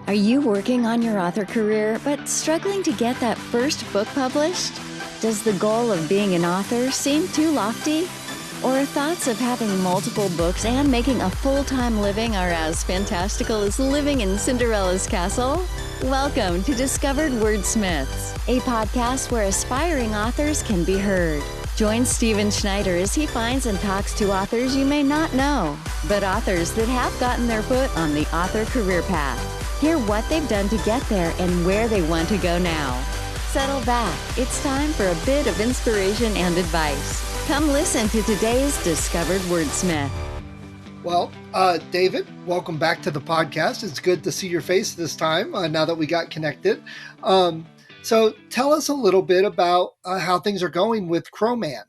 Are you working on your author career but struggling to get that first book published? Does the goal of being an author seem too lofty? Or thoughts of having multiple books and making a full-time living are as fantastical as living in Cinderella's castle? Welcome to Discovered Wordsmiths, a podcast where aspiring authors can be heard. Join Stephen Schneider as he finds and talks to authors you may not know, but authors that have gotten their foot on the author career path. Hear what they've done to get there and where they want to go now. Settle back. It's time for a bit of inspiration and advice. Come listen to today's Discovered Wordsmith. Well, David, welcome back to the podcast. It's good to see your face this time, now that we got connected. So tell us a little bit about how things are going with Crowman.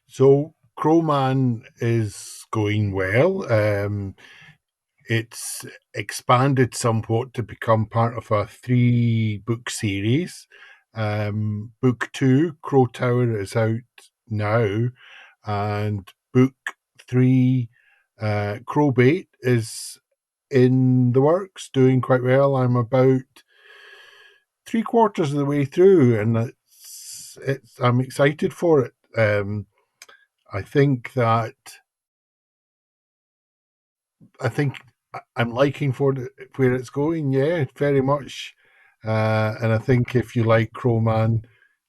So Crowman is going well. It's expanded somewhat to become part of a 3-book series. Book 2, Crow Tower, is out now, and book 3, Crowbait, is in the works, doing quite well. I'm about 3/4 of the way through, and I'm excited for it. I think I'm liking for where it's going. Yeah, very much. And I think if you like Crowman,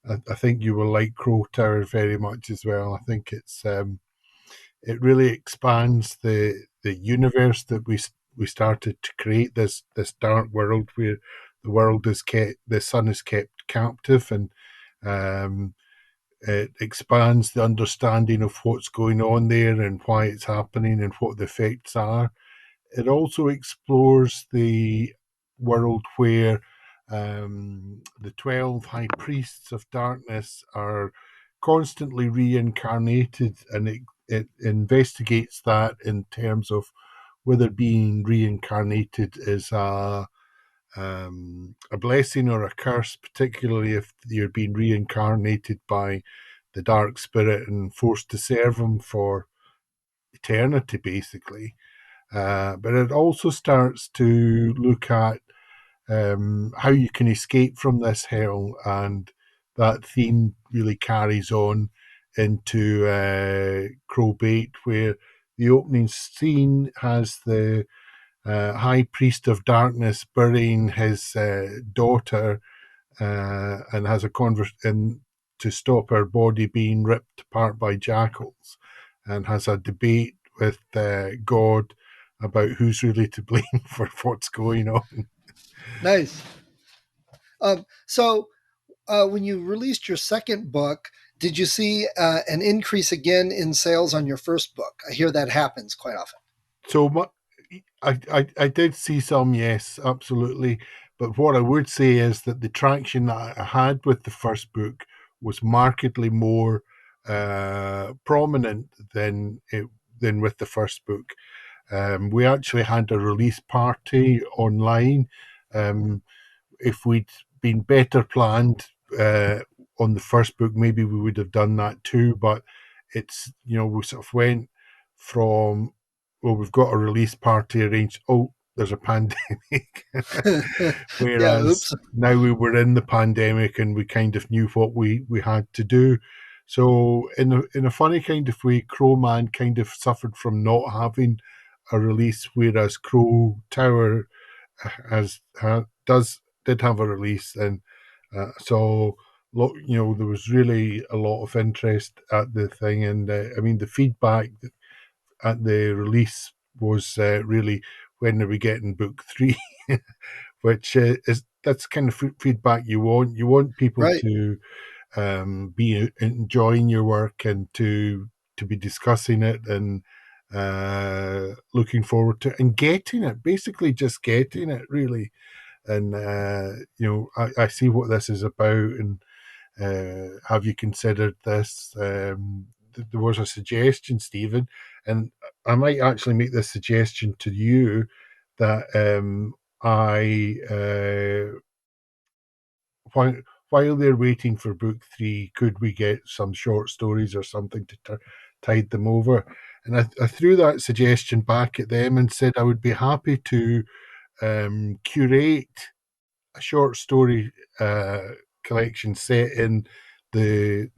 I think you will like Crow Tower very much as well. I think it really expands the universe that we started to create, this dark world where the sun is kept captive, and it expands the understanding of what's going on there and why it's happening and what the effects are. It also explores the world where the 12 high priests of darkness are constantly reincarnated, and it investigates that in terms of whether being reincarnated is a blessing or a curse, particularly if you're being reincarnated by the dark spirit and forced to serve him for eternity, basically. But it also starts to look at how you can escape from this hell, and that theme really carries on into Crowbait, where the opening scene has the High Priest of Darkness burying his daughter, and has a conversation to stop her body being ripped apart by jackals, and has a debate with God about who's really to blame for what's going on. Nice. So when you released your second book, did you see an increase again in sales on your first book? I hear that happens quite often. So I did see some, yes, absolutely. But what I would say is that the traction that I had with the first book was markedly more prominent than with the first book. We actually had a release party online. If we'd been better planned on the first book, maybe we would have done that too. But it's, we sort of went from, well, we've got a release party arranged. Oh, there's a pandemic. Whereas now we were in the pandemic and we kind of knew what we had to do. So in a funny kind of way, Crowman kind of suffered from not having a release, whereas Crow Tower did have a release, and so there was really a lot of interest at the thing, and I mean the feedback at the release was really, when are we getting book 3? Which that's kind of feedback you want. You want people Right. to be enjoying your work and to be discussing it and looking forward to and getting it, basically just getting it, really. And I see what this is about, and have you considered this? There was a suggestion, Stephen, and I might actually make this suggestion to you, that while they're waiting for book 3, could we get some short stories or something to tide them over? And I threw that suggestion back at them and said I would be happy to curate a short story collection set in the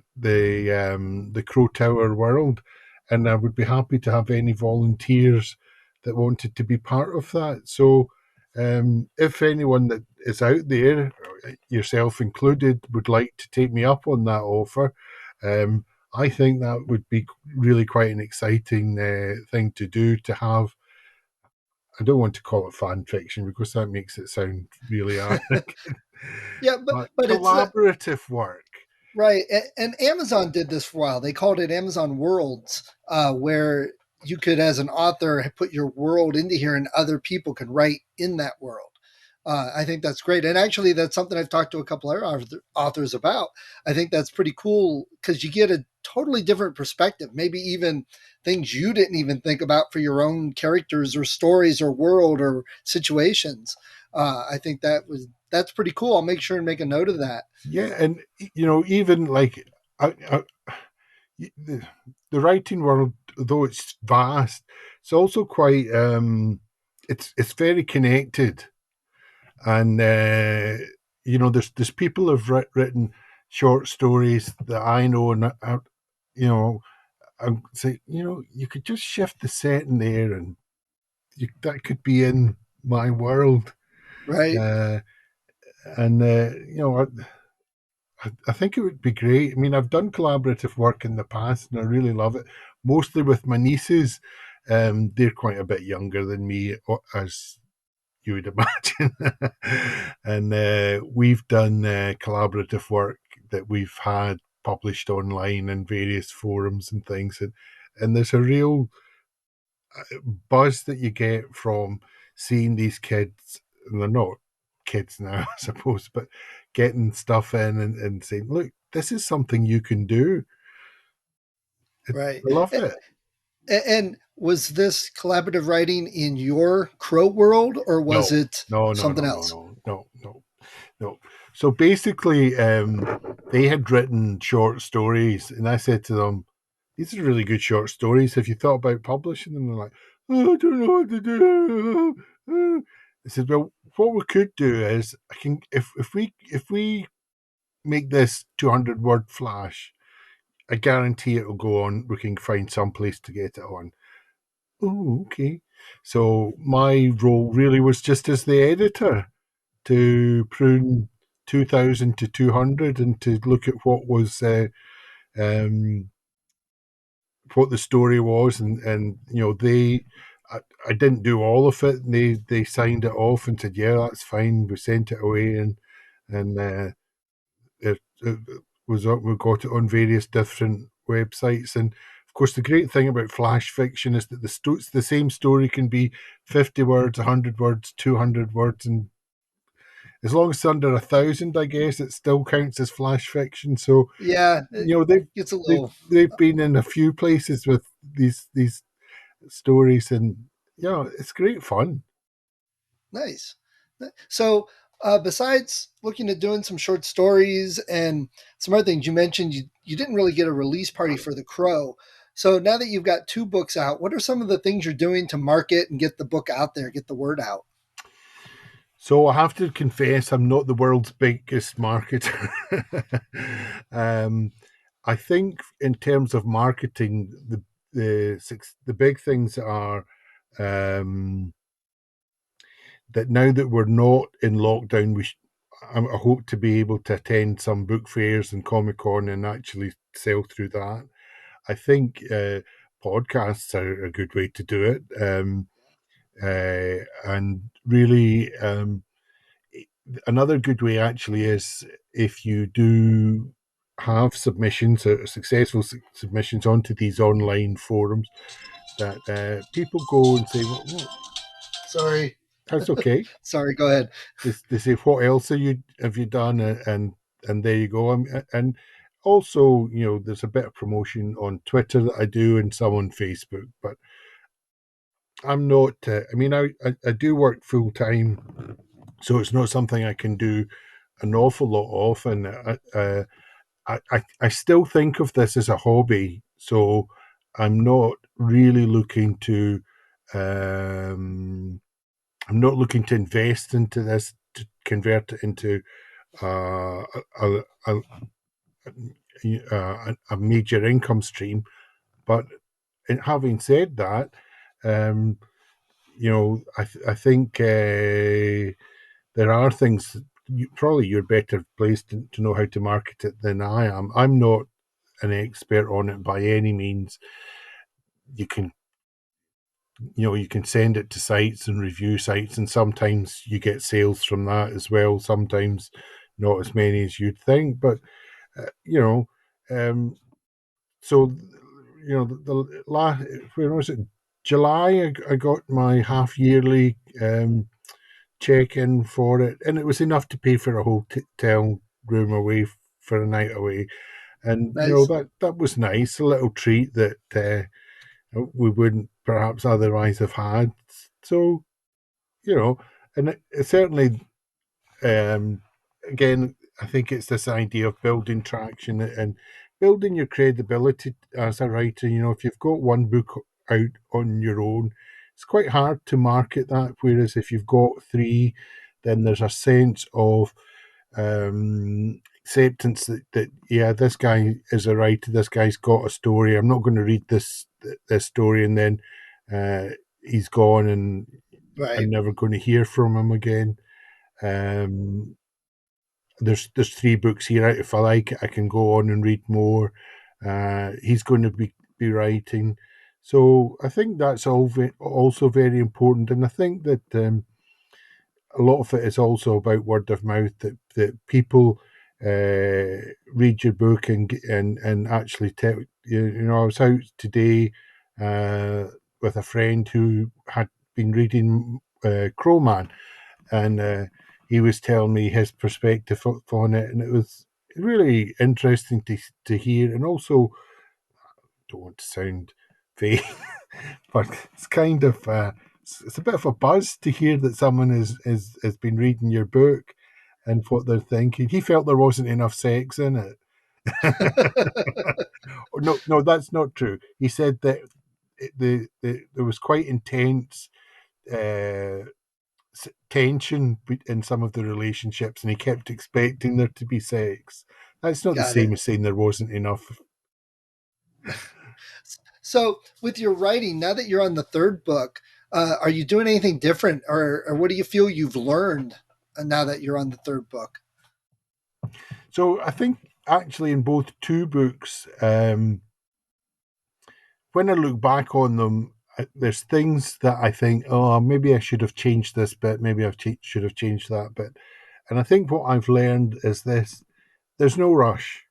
Crow Tower world, and I would be happy to have any volunteers that wanted to be part of that. So, if anyone that is out there, yourself included, would like to take me up on that offer, I think that would be really quite an exciting thing to do, to have. I don't want to call it fan fiction because that makes it sound really arrogant. Yeah, But but it's not collaborative work. right. And Amazon did this for a while. They called it Amazon Worlds, where you could, as an author, put your world into here, and other people can write in that world. I think that's great. And actually, that's something I've talked to a couple other authors about. I think that's pretty cool because you get a totally different perspective, maybe even things you didn't even think about for your own characters or stories or world or situations. I think that's pretty cool. I'll make sure and make a note of that. Yeah, and even like the, the writing world, though it's vast, it's also quite it's very connected, and there's people who've written short stories that I know, and you know I say you could just shift the setting there, and that could be in my world, Right. uh, and I think it would be great. I mean, I've done collaborative work in the past, and I really love it. Mostly with my nieces. They're quite a bit younger than me, as you would imagine, and we've done collaborative work that we've had published online in various forums and things, and there's a real buzz that you get from seeing these kids, and they're not kids now, I suppose, but getting stuff in and saying, look, this is something you can do. I Right. love it. And was this collaborative writing in your Crow world, or was No, it no, no, something no, no, else? no, no, no, no. So basically, they had written short stories, and I said to them, these are really good short stories. Have you thought about publishing them? And they're like, oh, I don't know what to do. I said, well, what we could do is I can if we make this 200-word flash, I guarantee it'll go on. We can find some place to get it on. Oh, okay. So my role really was just as the editor to prune 2,000 to 200 and to look at um, what the story was, and I didn't do all of it. And they signed it off and said, yeah, that's fine. We sent it away, and it was up. We got it on various different websites, and of course, the great thing about flash fiction is that the same story can be 50 words, 100 words, 200 words, and as long as it's under 1,000, I guess it still counts as flash fiction. So Yeah, it they've gets a they've little they've been in a few places with these stories, and it's great fun. nice. So, besides looking at doing some short stories and some other things, you mentioned you didn't really get a release party for The Crow. So now that you've got two books out, what are some of the things you're doing to market and get the book out there, get the word out? So I have to confess, I'm not the world's biggest marketer. I think in terms of marketing, the big things are that now that we're not in lockdown, I hope to be able to attend some book fairs and Comic Con and actually sell through that. I think podcasts are a good way to do it, and really. Another good way actually is if you do have submissions, successful submissions onto these online forums, that people go and say, well, Sorry. that's okay. Sorry, go ahead. They say, what else have you done? And there you go. And also, there's a bit of promotion on Twitter that I do and some on Facebook, but I'm not, I do work full time, so it's not something I can do an awful lot of. And I still think of this as a hobby, so I'm not really looking to I'm not looking to invest into this to convert it into uh, a, a, a major income stream. But having said that, um, I think there are things. Probably you're better placed to know how to market it than I am. I'm not an expert on it by any means. You can you can send it to sites and review sites, and sometimes you get sales from that as well. Sometimes not as many as you'd think, but uh, you know, um, so the last, when was it? July. I got my half yearly check in for it, and it was enough to pay for a hotel room away for a night away, and Nice. that was nice, a little treat that we wouldn't perhaps otherwise have had. So and it certainly, um, again, I think it's this idea of building traction and building your credibility as a writer. If you've got one book out on your own, it's quite hard to market that. Whereas if you've got three, then there's a sense of acceptance that yeah, this guy is a writer. This guy's got a story. I'm not going to read this story and then he's gone and I'm Right. never going to hear from him again. Um, there's three books here. If I like it, I can go on and read more. He's going to be writing, so I think that's also very important. And I think that a lot of it is also about word of mouth, that people read your book and actually tell I was out today with a friend who had been reading Crowman, and he was telling me his perspective on it, and it was really interesting to hear. And also, don't want to sound vague, but it's kind of it's a bit of a buzz to hear that someone has been reading your book and what they're thinking. He felt there wasn't enough sex in it. No, no, that's not true. He said that there was quite intense uh, tension in some of the relationships, and he kept expecting there to be sex. That's not the Got same it. as saying there wasn't enough. So, with your writing, now that you're on the third book, are you doing anything different, or what do you feel you've learned now that you're on the third book? So I think actually in both two books, when I look back on them, there's things that I think, oh, maybe I should have changed this bit, maybe I should have changed that bit. And I think what I've learned is this: there's no rush.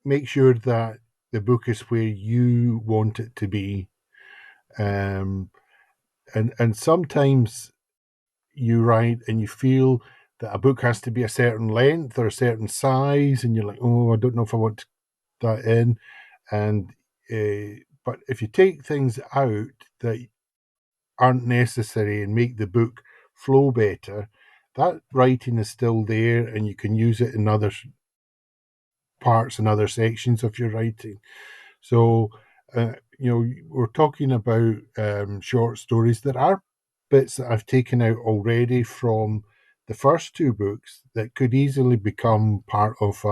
Make sure that the book is where you want it to be. Um, and sometimes you write and you feel that a book has to be a certain length or a certain size, and you're like, oh, I don't know if I want that in. And but if you take things out that aren't necessary and make the book flow better, that writing is still there, and you can use it in other parts and other sections of your writing. So, we're talking about short stories. There are bits that I've taken out already from the first two books that could easily become part of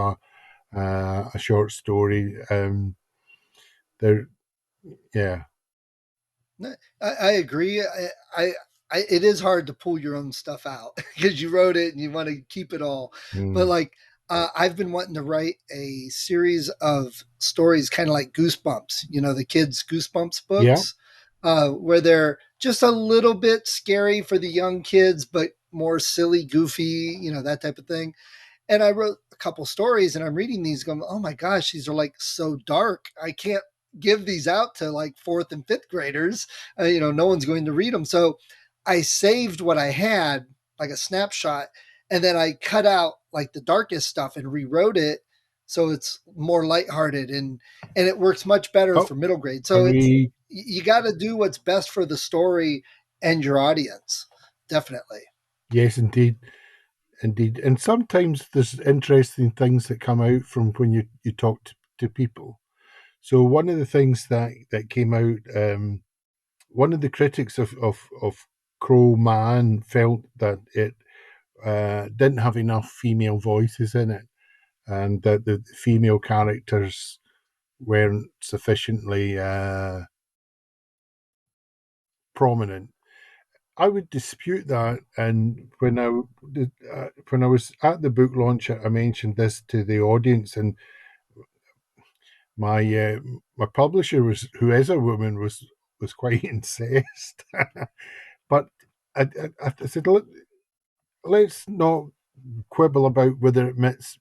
a short story. There, yeah. No, I agree. It is hard to pull your own stuff out because you wrote it and you want to keep it all. But Mm. like, I've been wanting to write a series of stories, kind of like Goosebumps. The kids' Goosebumps Yeah. books, where they're just a little bit scary for the young kids, but more silly, goofy, that type of thing. And I wrote a couple stories and I'm reading these going, oh my gosh, these are like so dark. I can't give these out to like fourth and fifth graders. No one's going to read them. So I saved what I had, like a snapshot, and then I cut out like the darkest stuff and rewrote it so it's more lighthearted and it works much better Oh, for middle grade. are So it's we? you got to do what's best for the story and your audience. Definitely. Yes, indeed. Indeed. And sometimes there's interesting things that come out from when you talk to people. So one of the things that came out, one of the critics of Crow man felt that it didn't have enough female voices in it, and that the female characters weren't sufficiently prominent. I would dispute that, and when I was at the book launch, I mentioned this to the audience, and my publisher who is a woman, was quite incensed. But I said, let's not quibble about whether it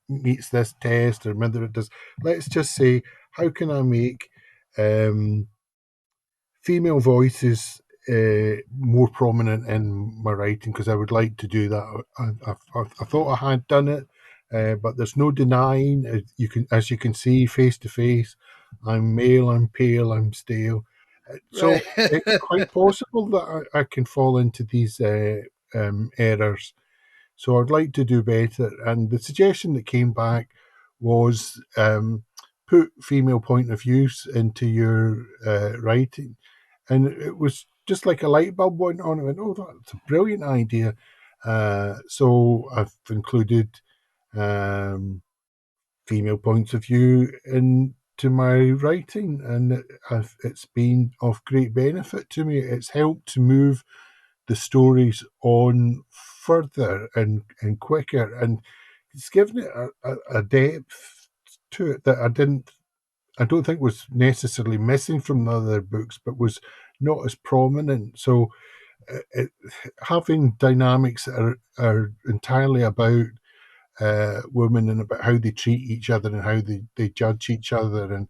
meets this test or whether it does. Let's just say, how can I make female voices more prominent in my writing? Because I would like to do that. I thought I had done it, but there's no denying. As you can see, face to face, I'm male, I'm pale, I'm stale. Right. So it's quite possible that I can fall into these errors. So I'd like to do better. And the suggestion that came back was put female point of views into your writing. And it was just like a light bulb went on. I went, oh, that's a brilliant idea. So I've included female points of view into my writing, and it's been of great benefit to me. It's helped to move the stories on further and quicker, and it's given it a depth to it that I don't think was necessarily missing from the other books, but was not as prominent. So having dynamics that are entirely about women and about how they treat each other and how they judge each other,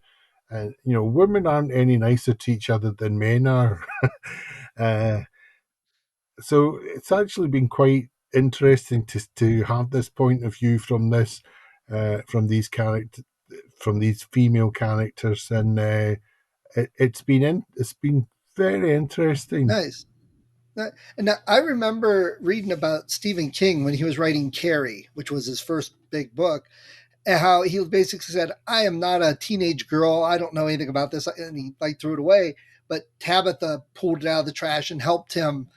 and women aren't any nicer to each other than men are. uh, so it's actually been quite interesting to have this point of view from these female characters, and it's been very interesting. Nice. And I remember reading about Stephen King when he was writing Carrie, which was his first big book, and how he basically said, I am not a teenage girl. I don't know anything about this. And he threw it away. But Tabitha pulled it out of the trash and helped him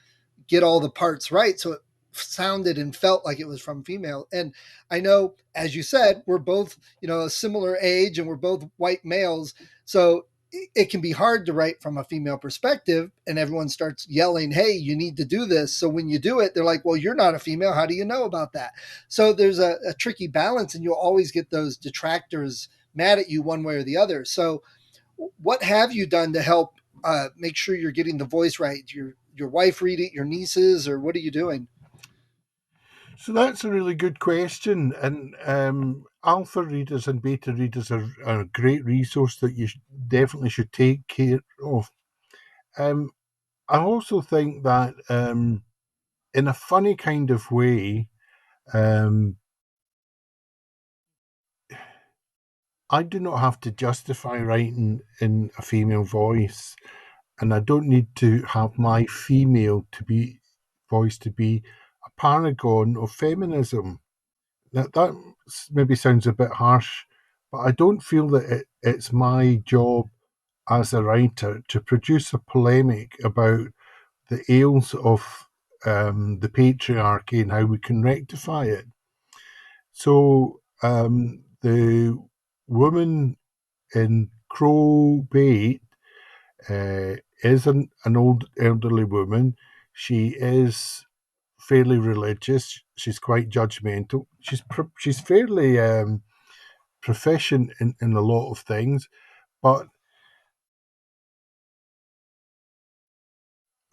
get all the parts right. So it sounded and felt like it was from female. And I know, as you said, we're both, a similar age and we're both white males. So it can be hard to write from a female perspective, and everyone starts yelling, hey, you need to do this. So when you do it, they're like, well, you're not a female. How do you know about that? So there's a tricky balance, and you'll always get those detractors mad at you one way or the other. So what have you done to help make sure you're getting the voice right? Your wife read it, your nieces, or what are you doing? So that's a really good question, and alpha readers and beta readers are a great resource that you definitely should take care of. I also think that in a funny kind of way, I do not have to justify writing in a female voice, and I don't need to have my female voice to be a paragon of feminism. That maybe sounds a bit harsh, but I don't feel that it's my job as a writer to produce a polemic about the ails of the patriarchy and how we can rectify it. So the woman in Crow Bait is an old elderly woman. She is fairly religious. She's quite judgmental. She's fairly proficient in a lot of things, but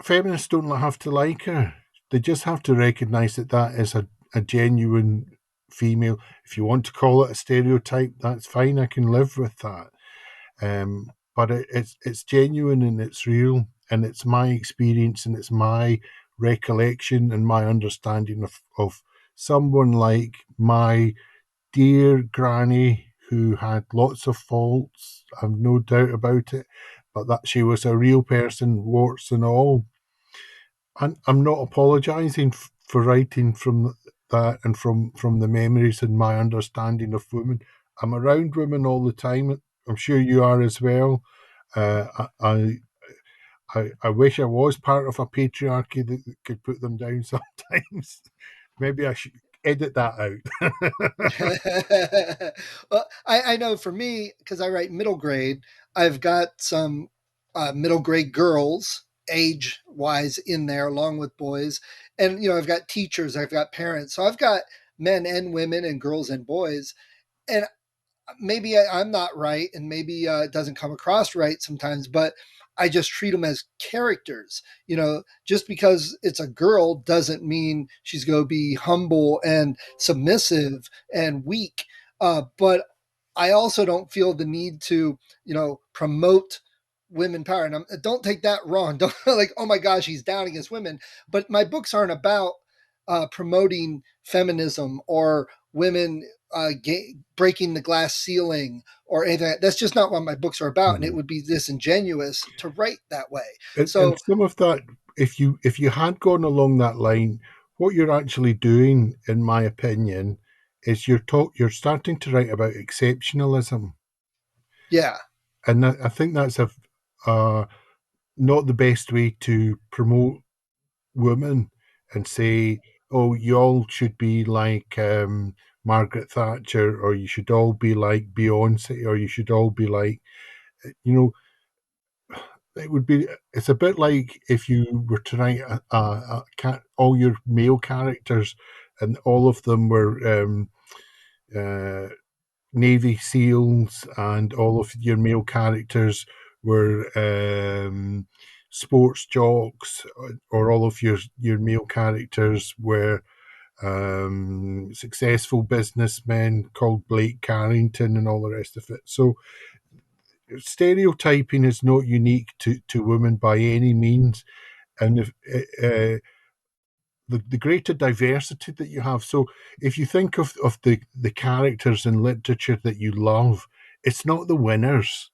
feminists don't have to like her. They just have to recognise that is a genuine female. If you want to call it a stereotype, that's fine. I can live with that. But it's genuine and it's real, and it's my experience and it's my recollection and my understanding of someone like my dear granny, who had lots of faults. I've no doubt about it, but that she was a real person, warts and all. And I'm not apologising for writing from that and from the memories and my understanding of women. I'm around women all the time. I'm sure you are as well. I I wish I was part of a patriarchy that could put them down sometimes. Maybe I should edit that out. Well, I know for me, because I write middle grade, I've got some middle grade girls age wise in there along with boys. And, I've got teachers, I've got parents. So I've got men and women and girls and boys. And maybe I'm not right, and maybe it doesn't come across right sometimes, but I just treat them as characters. Just because it's a girl doesn't mean she's going to be humble and submissive and weak. But I also don't feel the need to, promote women power. And don't take that wrong. Don't like, oh my gosh, he's down against women. But my books aren't about promoting feminism or women breaking the glass ceiling or anything. That's just not what my books are about, and it Mhm. would be disingenuous to write that way. And So some of that, if you had gone along that line, what you're actually doing, in my opinion, is you're starting to write about exceptionalism, yeah, and I think that's uh, not the best way to promote women and say, oh, you all should be like Margaret Thatcher, or you should all be like Beyonce, or you should all be like, you know, it's a bit like if you were to write all your male characters and all of them were uh, Navy SEALs, and all of your male characters were sports jocks, or all of your male characters were successful businessmen called Blake Carrington and all the rest of it. So stereotyping is not unique to women by any means. And if, the greater diversity that you have. So if you think of the characters in literature that you love, it's not the winners.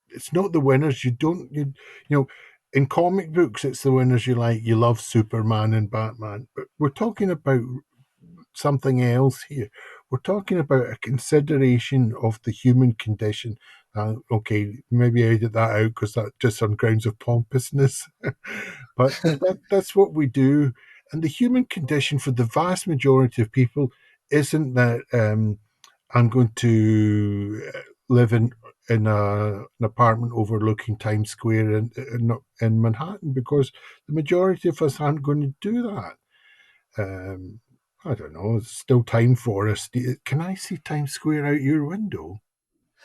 It's not the winners. You know, in comic books, it's the winners you like. You love Superman and Batman. But we're talking about something else here. We're talking about a consideration of the human condition. Okay, maybe I edit that out because that just on grounds of pompousness. but that's what we do. And the human condition for the vast majority of people isn't that I'm going to live in an apartment overlooking Times Square in Manhattan, because the majority of us aren't going to do that. I don't know. There's still time for us. Can I see Times Square out your window?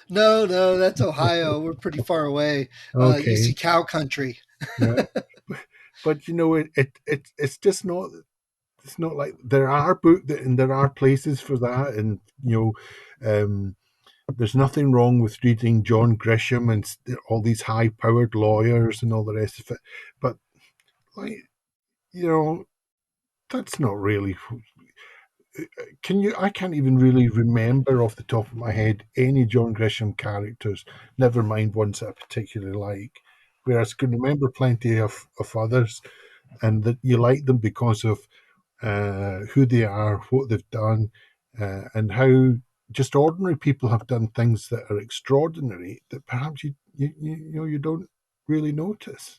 no, that's Ohio. We're pretty far away. You see Okay, cow country. yeah, but it's just not. It's not like there are and there are places for that, and um, there's nothing wrong with reading John Grisham and all these high-powered lawyers and all the rest of it. But like you know, that's not really. Can you? I can't even really remember off the top of my head any John Grisham characters. Never mind ones that I particularly like. Whereas I can remember plenty of others, and that you like them because of who they are, what they've done, and how just ordinary people have done things that are extraordinary that perhaps you don't really notice.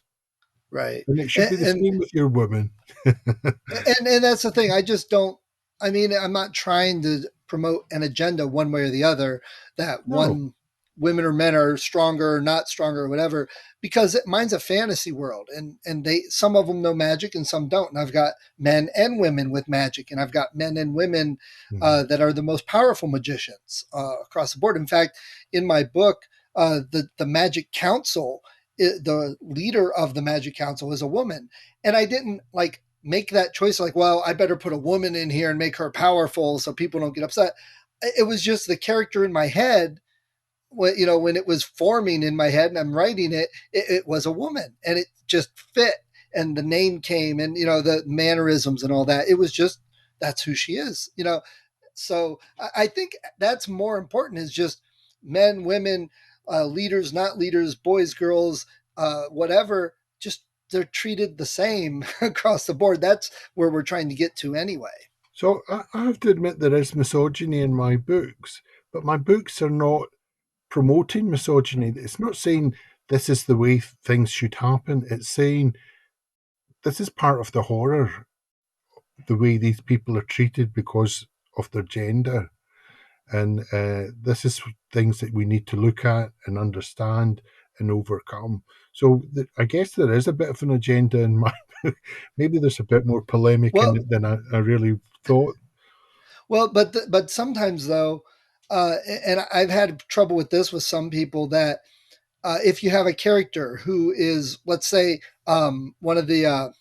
Right. And it should be the And same with your women. and that's the thing. I just don't. I mean, I'm not trying to promote an agenda one way or the other, that No. one women or men are stronger or not stronger or whatever, because mine's a fantasy world, and they, some of them know magic and some don't. And I've got men and women with magic, and I've got men and women Mhm. that are the most powerful magicians across the board. In fact, in my book, the Magic Council, the leader of the Magic Council is a woman, and I didn't like make that choice like, well, I better put a woman in here and make her powerful so people don't get upset. It was just the character in my head. When it was forming in my head and I'm writing it was a woman, and it just fit. And the name came, and the mannerisms and all that. It was just, that's who she is. So I think that's more important, is just men, women, leaders, not leaders, boys, girls, whatever. Just they're treated the same across the board. That's where we're trying to get to anyway. So I have to admit there is misogyny in my books, but my books are not promoting misogyny. It's not saying this is the way things should happen. It's saying this is part of the horror, the way these people are treated because of their gender. And this is things that we need to look at and understand and overcome. So I guess there is a bit of an agenda in my book. Maybe there's a bit more polemic in Well, it than I really thought. but sometimes though, and I've had trouble with this with some people that if you have a character who is, let's say, one of the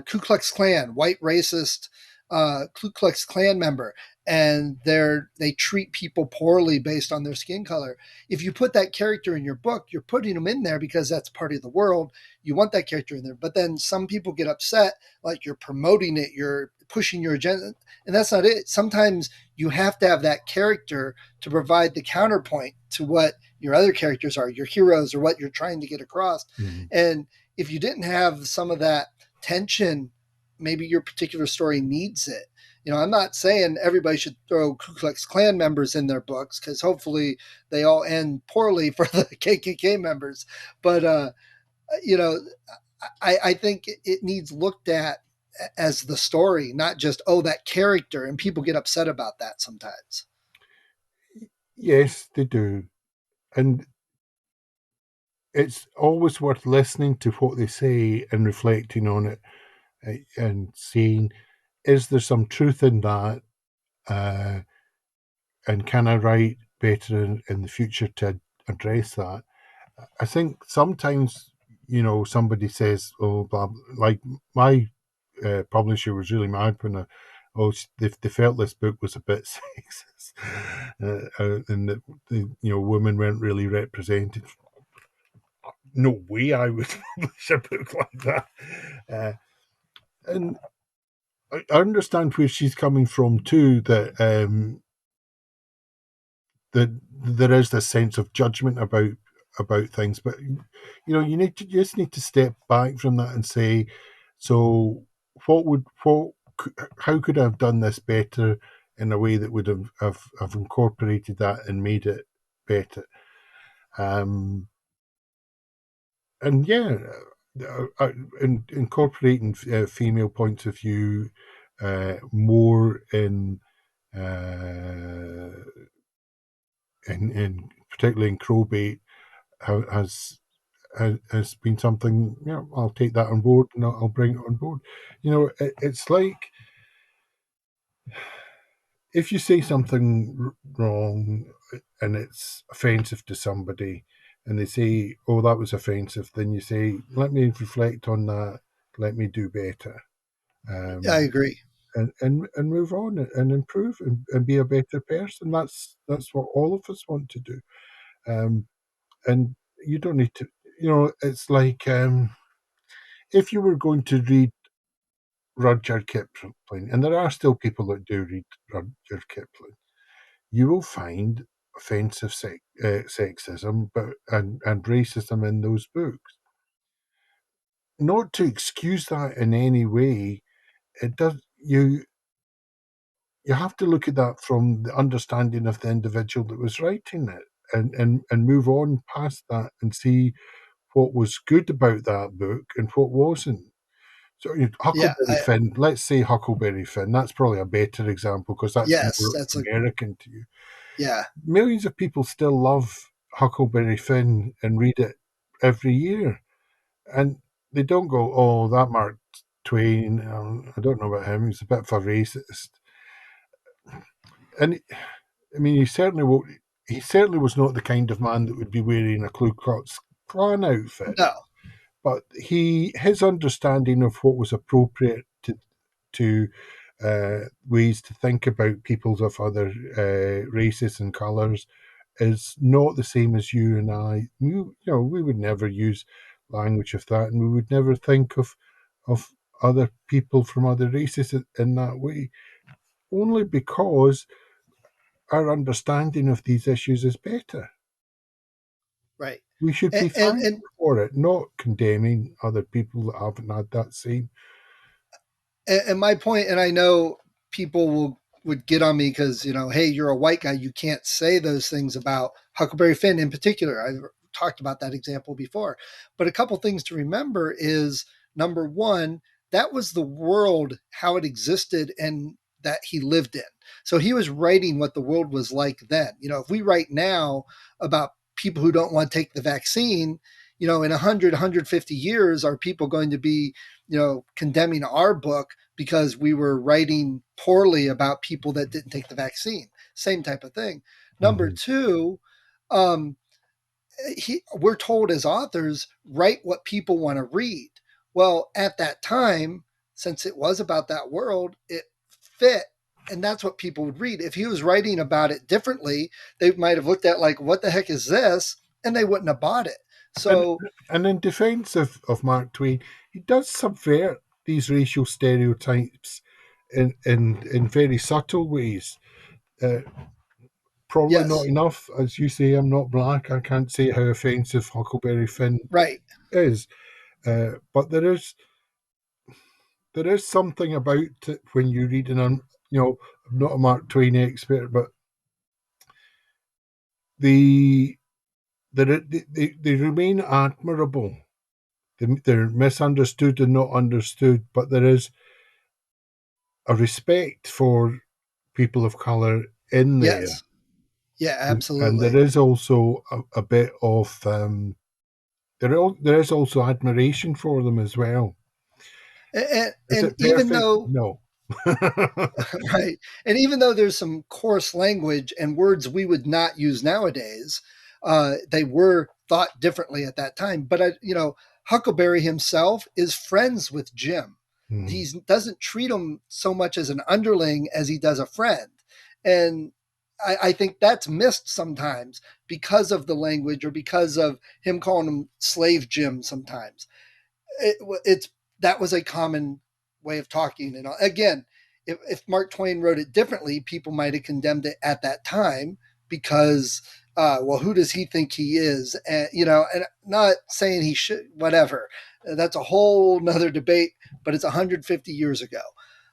Ku Klux Klan, white racist Ku Klux Klan member, and they treat people poorly based on their skin color. If you put that character in your book, you're putting them in there because that's part of the world. You want that character in there. But then some people get upset, like you're promoting it, you're pushing your agenda, and that's not it. Sometimes you have to have that character to provide the counterpoint to what your other characters are, your heroes, or what you're trying to get across. Mm-hmm. And if you didn't have some of that tension, maybe your particular story needs it. I'm not saying everybody should throw Ku Klux Klan members in their books, because hopefully they all end poorly for the KKK members. But, I think it needs looked at as the story, not just, that character. And people get upset about that sometimes. Yes, they do. And it's always worth listening to what they say and reflecting on it and seeing, is there some truth in that? And can I write better in the future to address that? I think sometimes, somebody says, oh, blah, like my publisher was really mad when they felt this book was a bit sexist, and that women weren't really represented. No way I would publish a book like that. And I understand where she's coming from too, that that there is this sense of judgment about things, but you just need to step back from that and say, so how could I have done this better in a way that would have incorporated that and made it better? And yeah, incorporating female points of view more in particularly in Crowbait has has been something. I'll take that on board and I'll bring it on board. It's like if you say something wrong and it's offensive to somebody, and they say, "Oh, that was offensive," then you say, "Let me reflect on that. Let me do better." I Um, agree. and move on and improve and be a better person. That's what all of us want to do. And you don't need to. It's like if you were going to read Rudyard Kipling, and there are still people that do read Rudyard Kipling, you will find offensive sexism, and racism in those books. Not to excuse that in any way, it does you have to look at that from the understanding of the individual that was writing it, and move on past that and see what was good about that book and what wasn't. So Yeah. Huckleberry Finn, let's say Huckleberry Finn, that's probably a better example because that's Yes, more that's American to you. yeah. Millions of people still love Huckleberry Finn and read it every year. And they don't go, oh, that Mark Twain, I don't know about him, he's a bit of a racist. And I mean, he certainly was not the kind of man that would be wearing a Ku Klux Klan outfit. No. But his understanding of what was appropriate to ways to think about peoples of other races and colours is not the same as you and I. We would never use language of that, and we would never think of other people from other races in that way, only because our understanding of these issues is better. Right. We should be thankful for it, not condemning other people that haven't had that same. And my point, and I know people would get on me because, hey, you're a white guy, you can't say those things about Huckleberry Finn in particular. talked about that example before. But a couple things to remember is, number one, that was the world, how it existed and that he lived in. So he was writing what the world was like then. If we write now about people who don't want to take the vaccine, in 100, 150 years, are people going to be, condemning our book because we were writing poorly about people that didn't take the vaccine? Same type of thing. Number Mm-hmm. two, um, we're told as authors, write what people want to read. Well, at that time, since it was about that world, it fit. And that's what people would read. If he was writing about it differently, they might have looked at like, what the heck is this? And they wouldn't have bought it. And So, and in defence of Mark Twain, he does subvert these racial stereotypes in very subtle ways. Uh, Probably not yes, enough, as you say. I'm not black. I can't say how offensive Huckleberry Finn right. is, but there is something about it when you read, and I'm not a Mark Twain expert, but the they remain admirable. They're misunderstood and not understood, but there is a respect for people of color in there, Yes. Yeah, and there absolutely. is also a bit of there is also admiration for them as well. Is And it even perfect? though, No. right. And even though there's some coarse language and words we would not use nowadays, they were thought differently at that time. But Huckleberry himself is friends with Jim. Hmm. He doesn't treat him so much as an underling as he does a friend, and I think that's missed sometimes because of the language or because of him calling him Slave Jim. Sometimes it's that was a common way of talking. And again, if Mark Twain wrote it differently, people might have condemned it at that time because, well, who does he think he is? And and not saying he should, whatever. That's a whole nother debate. But it's 150 years ago.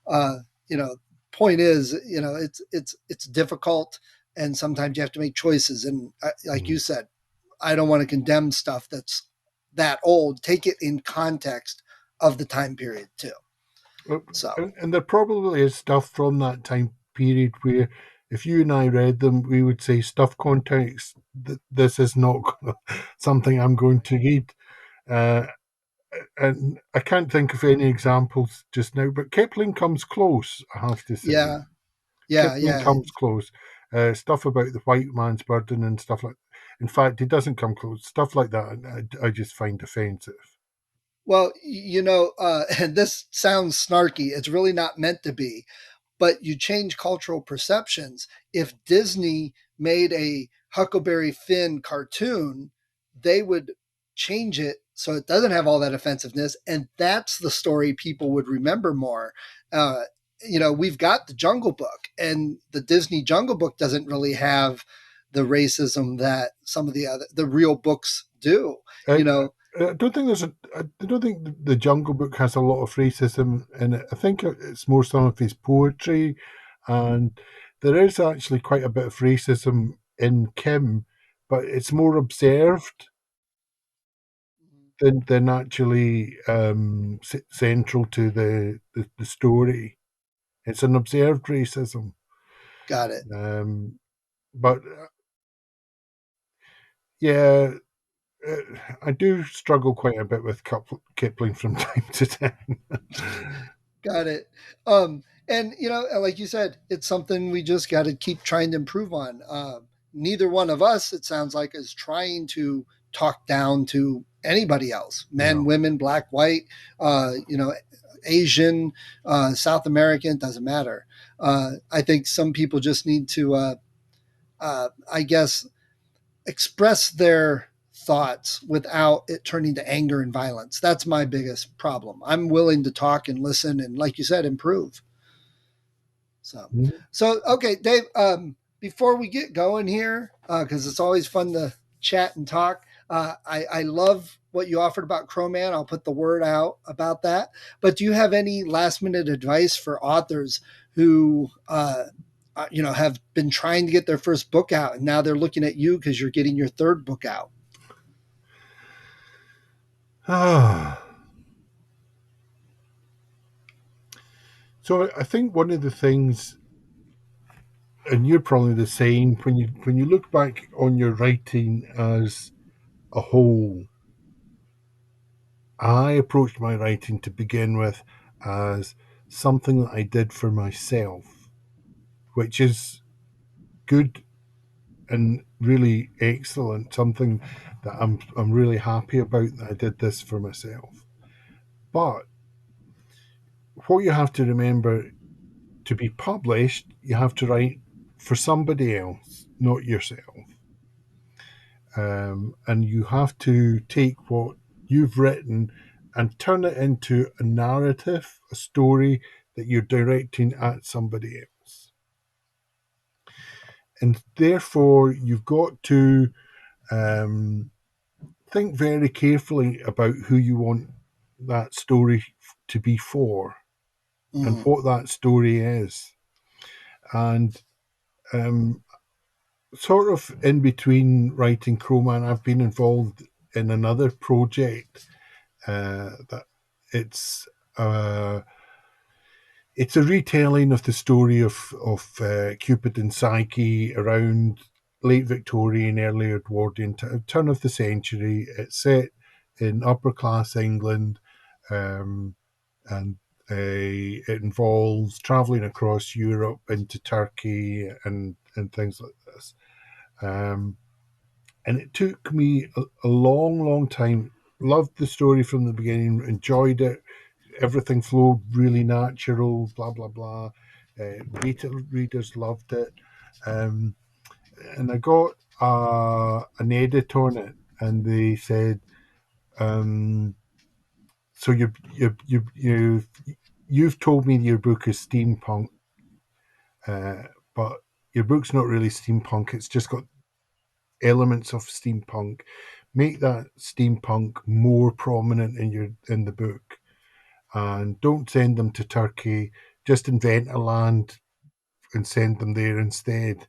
Uh, you know, point is, it's difficult, and sometimes you have to make choices. And like you Hmm. said, I don't want to condemn stuff that's that old. Take it in context of the time period too. So And there probably is stuff from that time period where if you and I read them, we would say stuff context. This is not something I'm going to read. Uh, and I can't think of any examples just now, but Kipling comes close, I have to say. yeah, yeah, Kipling yeah. comes close. Stuff about the white man's burden and stuff like. In fact, he doesn't come close. Stuff like that, I just find offensive. Well, and this sounds snarky. It's really not meant to be, but you change cultural perceptions. If Disney made a Huckleberry Finn cartoon, they would change it so it doesn't have all that offensiveness, and that's the story people would remember more. Uh, we've got the Jungle Book, and the Disney Jungle Book doesn't really have the racism that some of the real books do. I, You know, I don't think I don't think the Jungle Book has a lot of racism in it. I think it's more some of his poetry, and there is actually quite a bit of racism in Kim, but it's more observed than actually central to the story. It's an observed racism, got it. um, but yeah, uh, I do struggle quite a bit with Kipling from time to time. Got it. And like you said, it's something we just got to keep trying to improve on. Neither one of us, it sounds like, is trying to talk down to anybody else. Men, No. women, black, white, Asian, South American, doesn't matter. I think some people just need to, I guess, express their thoughts without it turning to anger and violence. That's my biggest problem. I'm willing to talk and listen and, like you said, improve. So, Mhm. so okay, Dave. Before we get going here, because it's always fun to chat and talk. I love what you offered about Crowman. I'll put the word out about that. But do you have any last minute advice for authors who have been trying to get their first book out, and now they're looking at you because you're getting your third book out? So I think one of the things, and you're probably the same, when you look back on your writing as a whole, I approached my writing to begin with as something that I did for myself, which is good and really excellent. Something that I'm really happy about, that I did this for myself. But what you have to remember, to be published, you have to write for somebody else, not yourself. And you have to take what you've written and turn it into a narrative, a story that you're directing at somebody else. And therefore, you've got to think very carefully about who you want that story to be for, and what that story is. And sort of in between writing Crowman, I've been involved in another project that it's a retelling of the story of Cupid and Psyche around late Victorian, early Edwardian, turn of the century. It's set in upper class England, and it involves travelling across Europe into Turkey and things like this. And it took me a long, long time. Loved the story from the beginning, enjoyed it. Everything flowed really natural, blah, blah, blah. Beta readers loved it. And I got an edit on it, and they said, so you've told me your book is steampunk, but your book's not really steampunk. It's just got elements of steampunk. Make that steampunk more prominent in the book, and don't send them to Turkey. Just invent a land and send them there instead.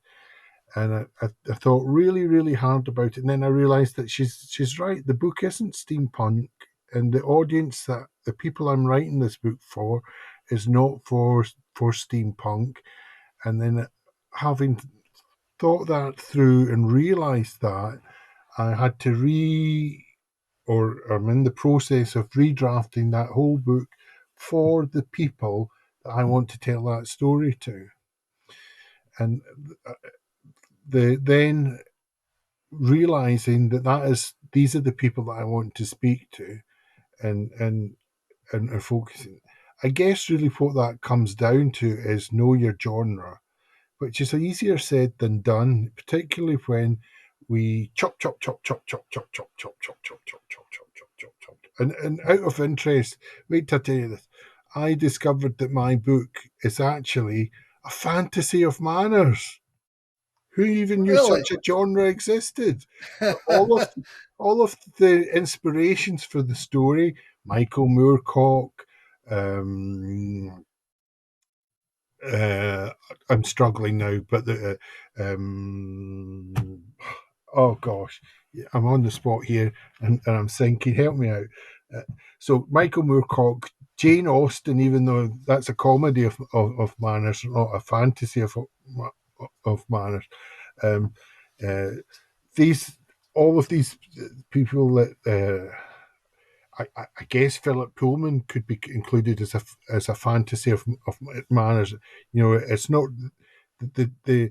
And I thought really, really hard about it, and then I realised that she's right. The book isn't steampunk, and the audience, that the people I'm writing this book for, is not for steampunk. And then, having thought that through and realised that, I had to or I'm in the process of redrafting that whole book for the people that I want to tell that story to. And then realizing that these are the people that I want to speak to, and focusing. I guess really what that comes down to is know your genre, which is easier said than done, particularly when we chop, chop, chop, chop, chop, chop, chop, chop, chop, chop, chop, chop, chop, chop, chop, chop. And out of interest, wait till I tell you this, I discovered that my book is actually a fantasy of manners. Who even knew Really? such a genre existed? All of the inspirations for the story, Michael Moorcock, um, I'm struggling now, but oh gosh, I'm on the spot here, and I'm thinking, help me out. So Michael Moorcock, Jane Austen, even though that's a comedy of manners, not a fantasy of manners. Um, uh, these all of these people that. I guess Philip Pullman could be included as a fantasy of manners. You know, it's not the the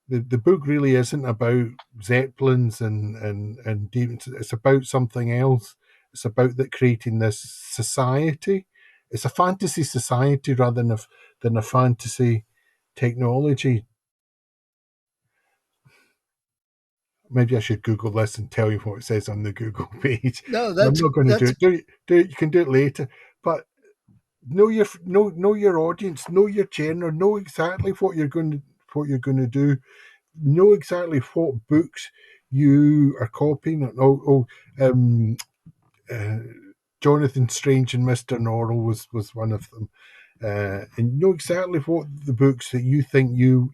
the book really isn't about zeppelins and demons. It's about something else. It's about that creating this society. It's a fantasy society rather than a fantasy technology. Maybe I should Google this and tell you what it says on the Google page. No, I'm not going to do it. Do it. You can do it later. But know your audience, know your genre, know exactly what you're going to do, know exactly what books you are copying. Jonathan Strange and Mr. Norrell was one of them. And know exactly what the books that you think your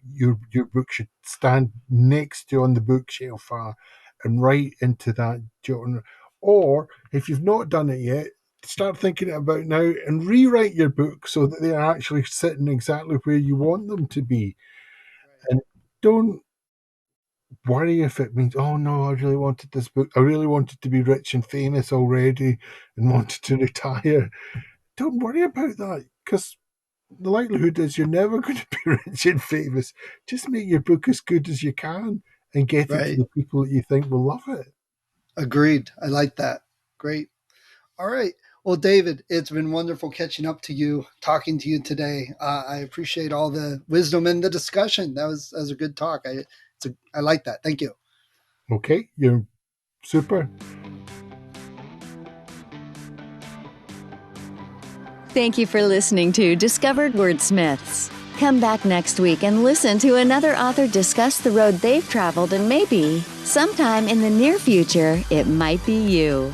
book should stand next to on the bookshelf are, and write into that genre. Or if you've not done it yet, start thinking about now and rewrite your book so that they're actually sitting exactly where you want them to be. And don't worry if it means, oh no, I really wanted this book. I really wanted to be rich and famous already and wanted to retire. Don't worry about that, because the likelihood is you're never going to be rich and famous. Just make your book as good as you can and get it to Right. the people that you think will love it. Agreed. I like that. Great. All right. Well, David, it's been wonderful catching up to you, talking to you today. I appreciate all the wisdom in the discussion. That was a good talk. I like that. Thank you. Okay, you're super. Thank you for listening to Discovered Wordsmiths. Come back next week and listen to another author discuss the road they've traveled, and maybe, sometime in the near future, it might be you.